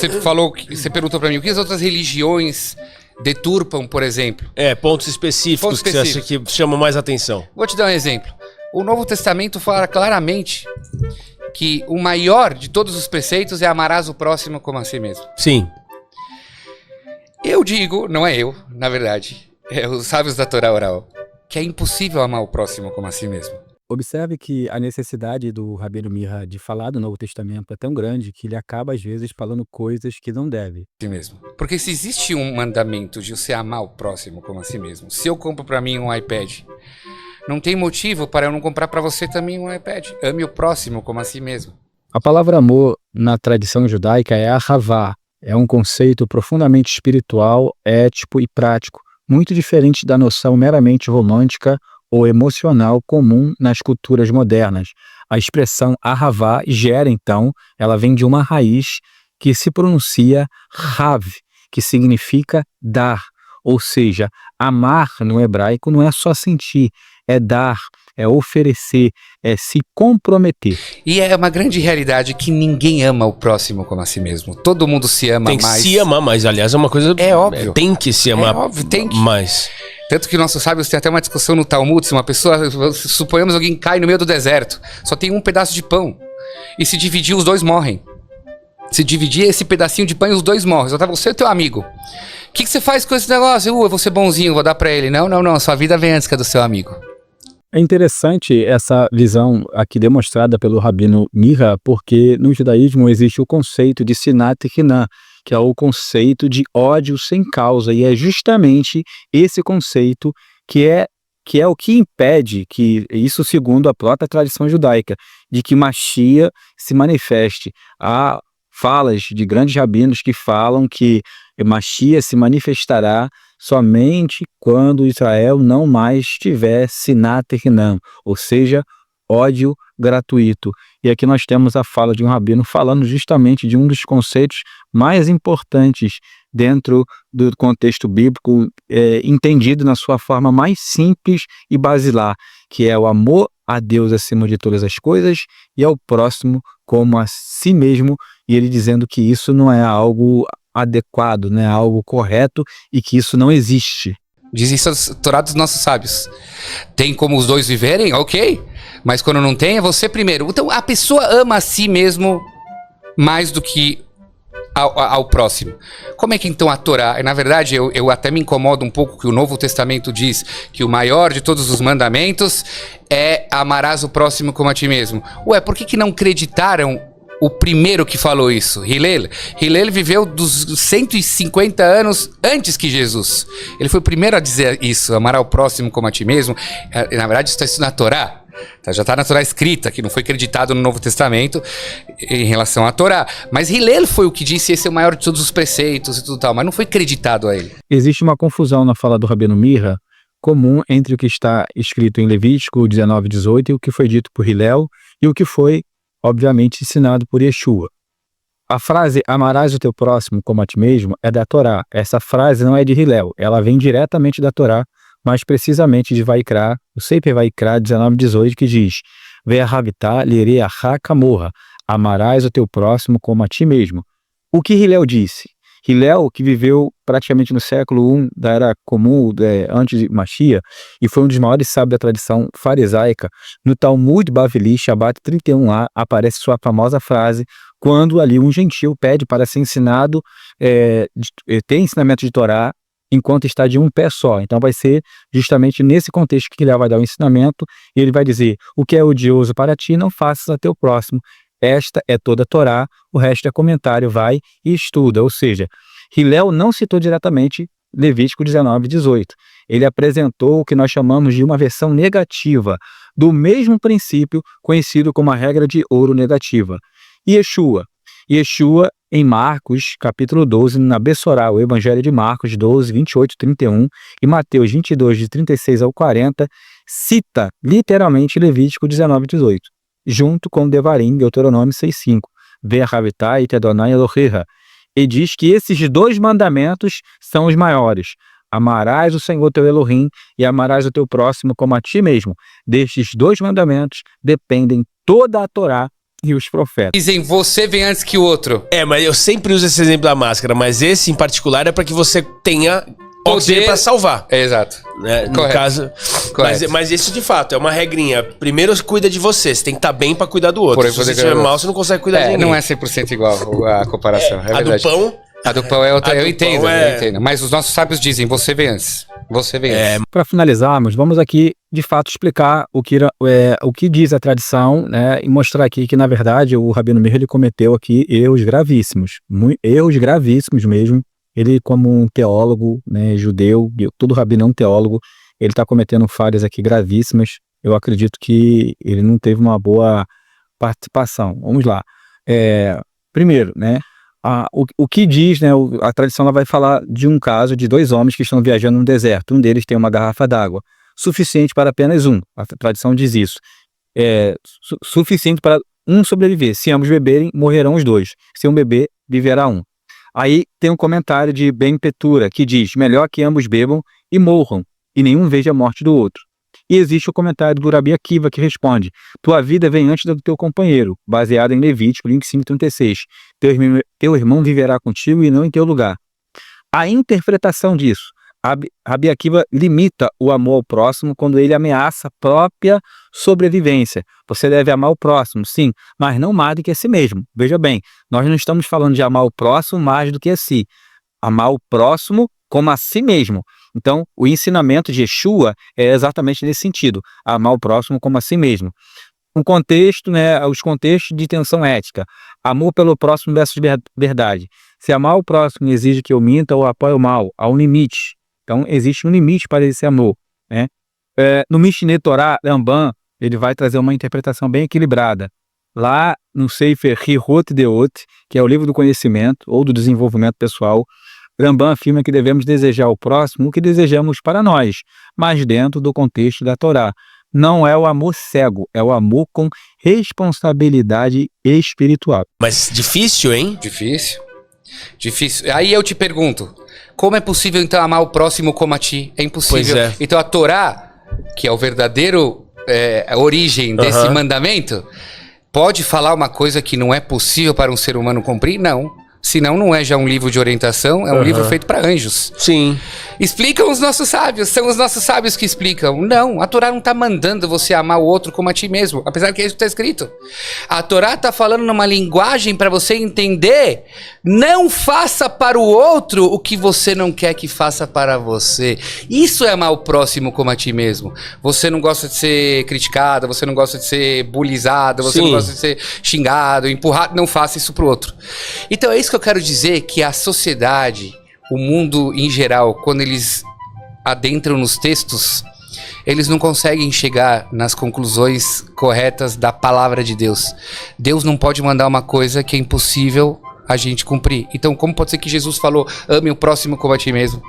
você perguntou pra mim, o que as outras religiões deturpam, por exemplo? Pontos específicos que você acha que chamam mais atenção. Vou te dar um exemplo. O Novo Testamento fala claramente que o maior de todos os preceitos é amarás o próximo como a si mesmo. Sim. Eu digo, não é eu, na verdade, é os sábios da Torá oral, que é impossível amar o próximo como a si mesmo. Observe que a necessidade do Rabino Mirra de falar do Novo Testamento é tão grande que ele acaba, às vezes, falando coisas que não deve. Si mesmo. Porque se existe um mandamento de você amar o próximo como a si mesmo, se eu compro pra mim um iPad, não tem motivo para eu não comprar pra você também um iPad. Ame o próximo como a si mesmo. A palavra amor na tradição judaica é ahavá. É um conceito profundamente espiritual, ético e prático, muito diferente da noção meramente romântica ou emocional comum nas culturas modernas. A expressão ahavá gera, então, ela vem de uma raiz que se pronuncia hav, que significa dar, ou seja, amar no hebraico não é só sentir, é dar, é oferecer, é se comprometer. E é uma grande realidade que ninguém ama o próximo como a si mesmo. Todo mundo se ama mais. Tem que se amar mais, aliás, é uma coisa... É óbvio. Tem que se amar tem que. mais. Tanto que nossos sábios têm até uma discussão no Talmud, se uma pessoa, suponhamos alguém cai no meio do deserto, só tem um pedaço de pão, e se dividir os dois morrem. Se dividir esse pedacinho de pão os dois morrem, só tá você e teu amigo. O que você faz com esse negócio? Eu vou ser bonzinho, vou dar pra ele. Não, sua vida vem antes que a do seu amigo. É interessante essa visão aqui demonstrada pelo Rabino Mirra, porque no judaísmo existe o conceito de sinat hinah, que é o conceito de ódio sem causa, e é justamente esse conceito que é o que impede que, isso segundo a própria tradição judaica, de que Mashiach se manifeste. Há falas de grandes rabinos que falam que Mashiach se manifestará somente quando Israel não mais tiver sinat hinah, ou seja, ódio gratuito. E aqui nós temos a fala de um rabino falando justamente de um dos conceitos mais importantes dentro do contexto bíblico, entendido na sua forma mais simples e basilar, que é o amor a Deus acima de todas as coisas e ao próximo como a si mesmo, e ele dizendo que isso não é algo adequado, não é algo correto e que isso não existe. Diz isso a Torá dos nossos sábios. Tem como os dois viverem? Ok. Mas quando não tem, é você primeiro. Então a pessoa ama a si mesmo mais do que ao próximo. Como é que então a Torá... Na verdade, eu até me incomodo um pouco que o Novo Testamento diz que o maior de todos os mandamentos é amarás o próximo como a ti mesmo. Ué, por que não acreditaram o primeiro que falou isso? Hillel. Hillel viveu dos 150 anos antes que Jesus. Ele foi o primeiro a dizer isso, amar ao próximo como a ti mesmo. Na verdade, isso está na Torá. Já está na Torá escrita, que não foi acreditado no Novo Testamento em relação à Torá. Mas Hillel foi o que disse esse é o maior de todos os preceitos e tudo tal, mas não foi acreditado a ele. Existe uma confusão na fala do Rabino Mirra comum entre o que está escrito em Levítico 19:18 e o que foi dito por Hillel e o que foi obviamente ensinado por Yeshua. A frase amarás o teu próximo como a ti mesmo é da Torá. Essa frase não é de Hillel, ela vem diretamente da Torá, mais precisamente de Vaikra, o Sefer Vaikra 19:18, que diz: Ve'ahavita lireacha kamorra, amarás o teu próximo como a ti mesmo. O que Hillel disse? Hillel, que viveu praticamente no século I da Era Comum, antes de Mashiach, e foi um dos maiores sábios da tradição farisaica, no Talmud Baveli, Shabbat 31a, aparece sua famosa frase, quando ali um gentil pede para ser ensinado, ter ensinamento de Torá, enquanto está de um pé só. Então vai ser justamente nesse contexto que Hillel vai dar o ensinamento, e ele vai dizer, o que é odioso para ti, não faças a teu próximo. Esta é toda a Torá, o resto é comentário, vai e estuda. Ou seja, Hillel não citou diretamente Levítico 19:18. Ele apresentou o que nós chamamos de uma versão negativa, do mesmo princípio conhecido como a regra de ouro negativa. Yeshua, em Marcos, capítulo 12, na Bessorá, o Evangelho de Marcos 12, 28 e 31, e Mateus 22, de 36 ao 40, cita literalmente Levítico 19:18. Junto com Devarim, Deuteronômio 6:5, Ve'ahavita et Adonai Elohecha, e diz que esses dois mandamentos são os maiores. Amarás o Senhor teu Elohim e amarás o teu próximo como a ti mesmo. Destes dois mandamentos dependem toda a Torá e os profetas. Dizem, você vem antes que o outro. Mas eu sempre uso esse exemplo da máscara, mas esse em particular é para que você tenha poder para salvar. Exato. Né? No caso. Mas isso de fato é uma regrinha. Primeiro cuida de você tem que estar bem para cuidar do outro. Se você estiver mal, você não consegue cuidar de ninguém. Não é 100% igual a comparação. É verdade. A do pão é outra. Eu entendo. Mas os nossos sábios dizem, você vem antes. Você vem antes. Para finalizarmos, vamos aqui, de fato, explicar o que diz a tradição, né, e mostrar aqui que, na verdade, o Rabino Meir, ele cometeu aqui erros gravíssimos mesmo. Ele, como um teólogo, né, judeu, todo rabino é um teólogo, ele está cometendo falhas aqui gravíssimas. Eu acredito que ele não teve uma boa participação. Vamos lá. Primeiro, né, o que diz, né, a tradição ela vai falar de um caso de 2 homens que estão viajando no deserto. Um deles tem uma garrafa d'água, suficiente para apenas um. A tradição diz isso. Suficiente para um sobreviver. Se ambos beberem, morrerão os 2. Se um beber, viverá um. Aí tem um comentário de Ben Petura que diz, melhor que ambos bebam e morram, e nenhum veja a morte do outro. E existe o comentário do Rabi Akiva que responde, tua vida vem antes do teu companheiro, baseado em Levítico 25:36. Teu irmão viverá contigo e não em teu lugar. A interpretação disso, Rabi Akiva limita o amor ao próximo quando ele ameaça a própria sobrevivência. Você deve amar o próximo, sim, mas não mais do que a si mesmo. Veja bem, nós não estamos falando de amar o próximo mais do que a si. Amar o próximo como a si mesmo. Então, o ensinamento de Yeshua é exatamente nesse sentido. Amar o próximo como a si mesmo. Um contexto, né, os contextos de tensão ética. Amor pelo próximo versus verdade. Se amar o próximo exige que eu minta ou apoie o mal, há um limite. Então, existe um limite para esse amor, né? No Mishneh Torah, Ramban, ele vai trazer uma interpretação bem equilibrada. Lá no Sefer Hirot Deot, que é o livro do conhecimento ou do desenvolvimento pessoal, Ramban afirma que devemos desejar ao próximo o que desejamos para nós, mas dentro do contexto da Torá. Não é o amor cego, é o amor com responsabilidade espiritual. Mas difícil, hein? Difícil. Aí eu te pergunto, como é possível então amar o próximo como a ti? É impossível. Pois é. Então a Torá, que é o verdadeiro origem desse mandamento, pode falar uma coisa que não é possível para um ser humano cumprir? Não. Senão não é já um livro de orientação, é um livro feito para anjos. Sim. Explicam os nossos sábios, são os nossos sábios que explicam. Não, a Torá não está mandando você amar o outro como a ti mesmo, apesar que é isso que está escrito. A Torá está falando numa linguagem para você entender, não faça para o outro o que você não quer que faça para você. Isso é amar o próximo como a ti mesmo. Você não gosta de ser criticado, você não gosta de ser bullyingado, você não gosta de ser xingado, empurrado, não faça isso para o outro. Então é isso que eu quero dizer, que a sociedade, o mundo em geral, quando eles adentram nos textos, eles não conseguem chegar nas conclusões corretas da palavra de Deus. Deus não pode mandar uma coisa que é impossível a gente cumprir. Então, como pode ser que Jesus falou, ame o próximo como a ti mesmo?